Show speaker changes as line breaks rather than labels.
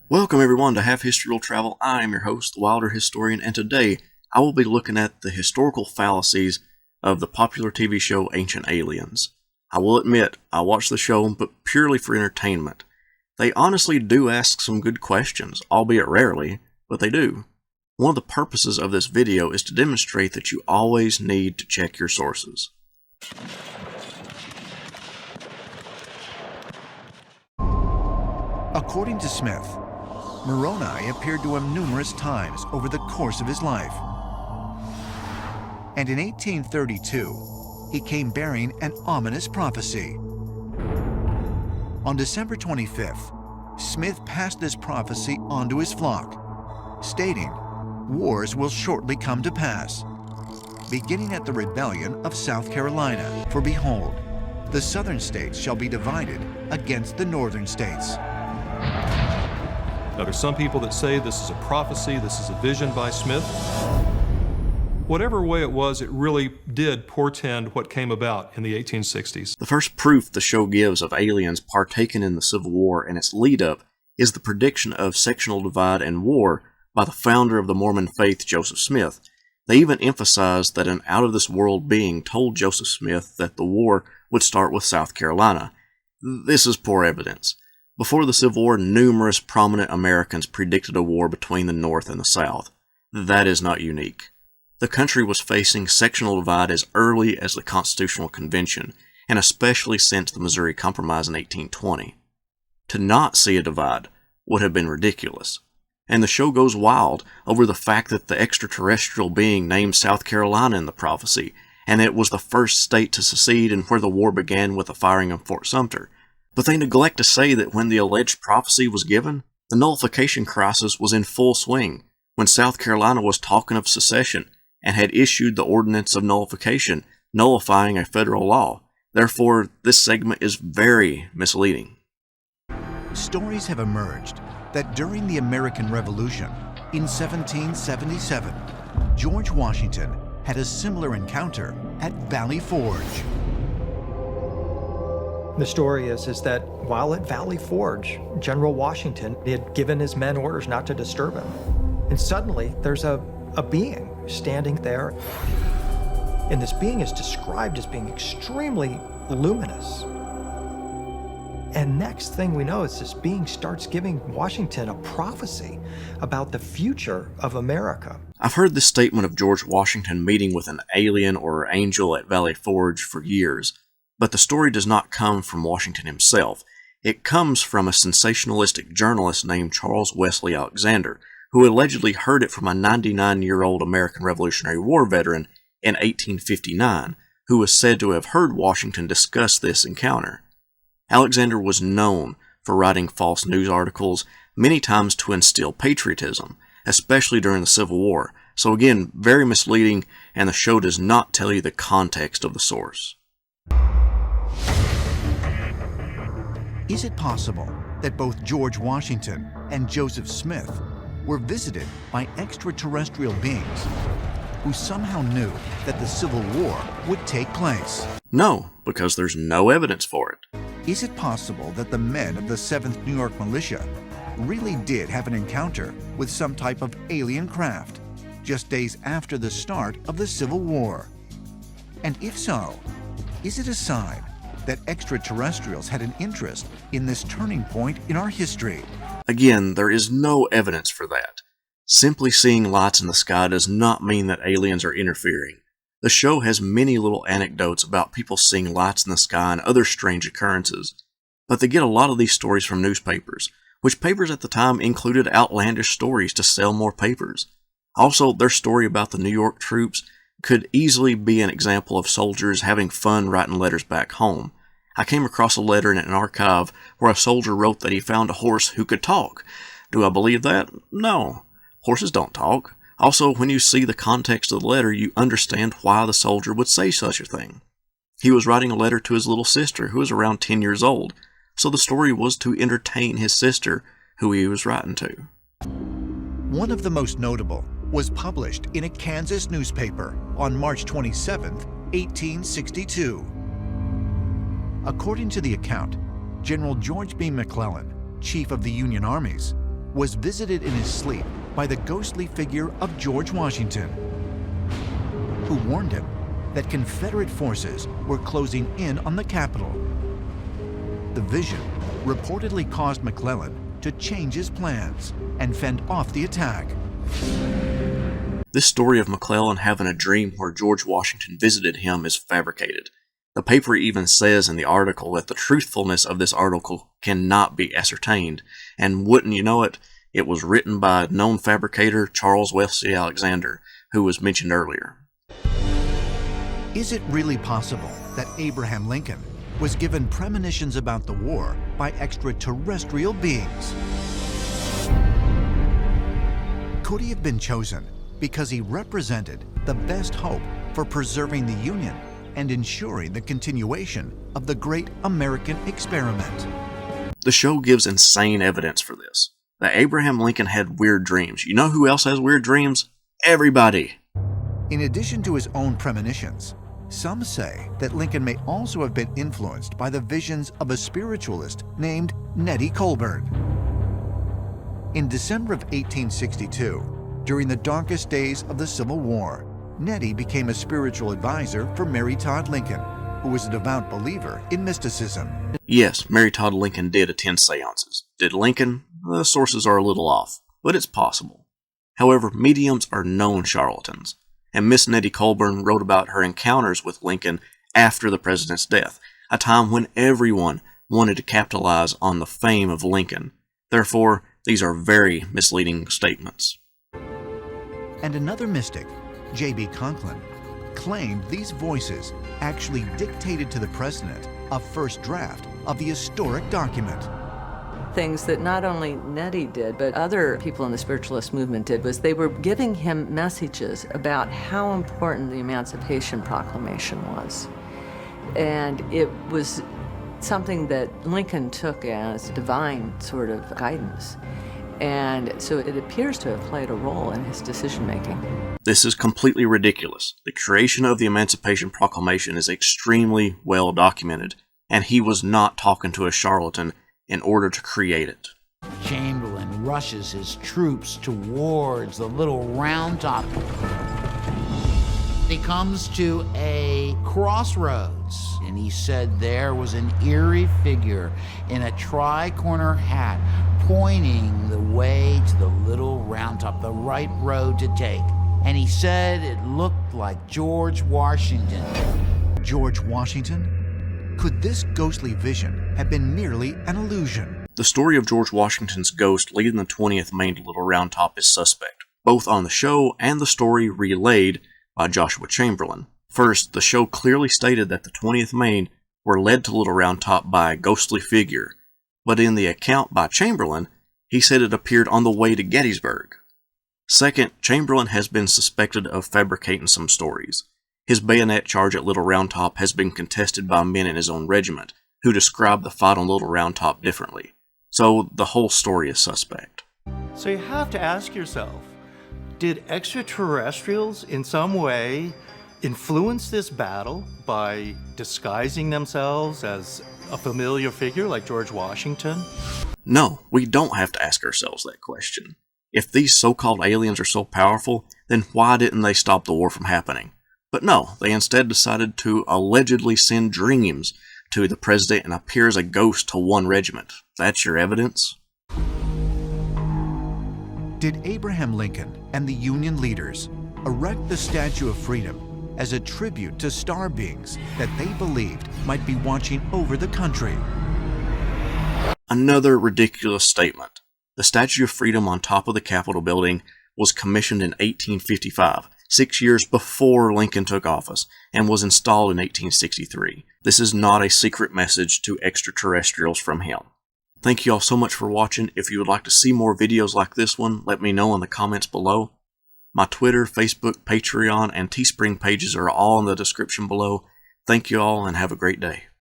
Welcome everyone to Half History Will Travel. I am your host, the Wilder Historian, and today I will be looking at the historical fallacies of the popular TV show Ancient Aliens. I will admit, I watch the show, but purely for entertainment. They honestly do ask some good questions, albeit rarely, but they do. One of the purposes of this video is to demonstrate that you always need to check your sources.
According to Smith, Moroni appeared to him numerous times over the course of his life. And in 1832, he came bearing an ominous prophecy. On December 25th, Smith passed this prophecy on to his flock, stating, "Wars will shortly come to pass, beginning at the rebellion of South Carolina. For behold, the southern states shall be divided against the northern states."
Now, there's some people that say this is a prophecy, this is a vision by Smith. Whatever way it was, it really did portend what came about in the 1860s.
The first proof the show gives of aliens partaking in the Civil War and its lead-up is the prediction of sectional divide and war by the founder of the Mormon faith, Joseph Smith. They even emphasized that an out-of-this-world being told Joseph Smith that the war would start with South Carolina. This is poor evidence. Before the Civil War, numerous prominent Americans predicted a war between the North and the South. That is not unique. The country was facing sectional divide as early as the Constitutional Convention, and especially since the Missouri Compromise in 1820. To not see a divide would have been ridiculous. And the show goes wild over the fact that the extraterrestrial being named South Carolina in the prophecy, and it was the first state to secede and where the war began with the firing of Fort Sumter. But they neglect to say that when the alleged prophecy was given, the nullification crisis was in full swing, when South Carolina was talking of secession and had issued the Ordinance of Nullification, nullifying a federal law. Therefore, this segment is very misleading.
Stories have emerged that during the American Revolution in 1777, George Washington had a similar encounter at Valley Forge.
The story is that while at Valley Forge, General Washington had given his men orders not to disturb him. And suddenly there's a being standing there. And this being is described as being extremely luminous. And next thing we know is this being starts giving Washington a prophecy about the future of America.
I've heard this statement of George Washington meeting with an alien or angel at Valley Forge for years. But the story does not come from Washington himself. It comes from a sensationalistic journalist named Charles Wesley Alexander, who allegedly heard it from a 99-year-old American Revolutionary War veteran in 1859, who was said to have heard Washington discuss this encounter. Alexander was known for writing false news articles, many times to instill patriotism, especially during the Civil War. So again, very misleading, and the show does not tell you the context of the source.
Is it possible that both George Washington and Joseph Smith were visited by extraterrestrial beings who somehow knew that the Civil War would take place?
No, because there's no evidence for it.
Is it possible that the men of the 7th New York Militia really did have an encounter with some type of alien craft just days after the start of the Civil War? And if so, is it a sign that extraterrestrials had an interest in this turning point in our history?
Again, there is no evidence for that. Simply seeing lights in the sky does not mean that aliens are interfering. The show has many little anecdotes about people seeing lights in the sky and other strange occurrences, but they get a lot of these stories from newspapers, which papers at the time included outlandish stories to sell more papers. Also, their story about the New York troops could easily be an example of soldiers having fun writing letters back home. I came across a letter in an archive where a soldier wrote that he found a horse who could talk. Do I believe that? No. Horses don't talk. Also, when you see the context of the letter, you understand why the soldier would say such a thing. He was writing a letter to his little sister, who was around 10 years old, so the story was to entertain his sister, who he was writing to.
One of the most notable was published in a Kansas newspaper on March 27, 1862. According to the account, General George B. McClellan, chief of the Union armies, was visited in his sleep by the ghostly figure of George Washington, who warned him that Confederate forces were closing in on the Capitol. The vision reportedly caused McClellan to change his plans and fend off the attack.
This story of McClellan having a dream where George Washington visited him is fabricated. The paper even says in the article that the truthfulness of this article cannot be ascertained, and wouldn't you know it, it was written by known fabricator Charles Wesley Alexander, who was mentioned earlier.
Is it really possible that Abraham Lincoln was given premonitions about the war by extraterrestrial beings? Could he have been chosen because he represented the best hope for preserving the Union and ensuring the continuation of the great American experiment?
The show gives insane evidence for this. That Abraham Lincoln had weird dreams. You know who else has weird dreams? Everybody!
In addition to his own premonitions, some say that Lincoln may also have been influenced by the visions of a spiritualist named Nettie Colburn. In December of 1862, during the darkest days of the Civil War, Nettie became a spiritual advisor for Mary Todd Lincoln, who was a devout believer in mysticism.
Yes, Mary Todd Lincoln did attend seances. Did Lincoln? The sources are a little off, but it's possible. However, mediums are known charlatans, and Miss Nettie Colburn wrote about her encounters with Lincoln after the president's death, a time when everyone wanted to capitalize on the fame of Lincoln. Therefore, these are very misleading statements.
And another mystic, J.B. Conklin, claimed these voices actually dictated to the president a first draft of the historic document.
Things that not only Nettie did, but other people in the spiritualist movement did, was they were giving him messages about how important the Emancipation Proclamation was. And it was something that Lincoln took as divine sort of guidance. And so it appears to have played a role in his decision-making.
This is completely ridiculous. The creation of the Emancipation Proclamation is extremely well documented, and he was not talking to a charlatan in order to create it.
Chamberlain rushes his troops towards the Little Round Top. He comes to a crossroads, and he said there was an eerie figure in a tri-corner hat pointing the way to the Little Round Top, the right road to take. And he said it looked like George Washington.
George Washington? Could this ghostly vision have been merely an illusion?
The story of George Washington's ghost leading the 20th Maine to Little Round Top is suspect, both on the show and the story relayed by Joshua Chamberlain. First, the show clearly stated that the 20th Maine were led to Little Round Top by a ghostly figure, but in the account by Chamberlain, he said it appeared on the way to Gettysburg. Second, Chamberlain has been suspected of fabricating some stories. His bayonet charge at Little Round Top has been contested by men in his own regiment, who described the fight on Little Round Top differently. So the whole story is suspect.
So you have to ask yourself, did extraterrestrials in some way influence this battle by disguising themselves as a familiar figure like George Washington?
No, we don't have to ask ourselves that question. If these so-called aliens are so powerful, then why didn't they stop the war from happening? But no, they instead decided to allegedly send dreams to the president and appear as a ghost to one regiment. That's your evidence?
Did Abraham Lincoln and the Union leaders erect the Statue of Freedom as a tribute to star beings that they believed might be watching over the country?
Another ridiculous statement. The Statue of Freedom on top of the Capitol building was commissioned in 1855, 6 years before Lincoln took office, and was installed in 1863. This is not a secret message to extraterrestrials from him. Thank you all so much for watching. If you would like to see more videos like this one, let me know in the comments below. My Twitter, Facebook, Patreon, and Teespring pages are all in the description below. Thank you all and have a great day.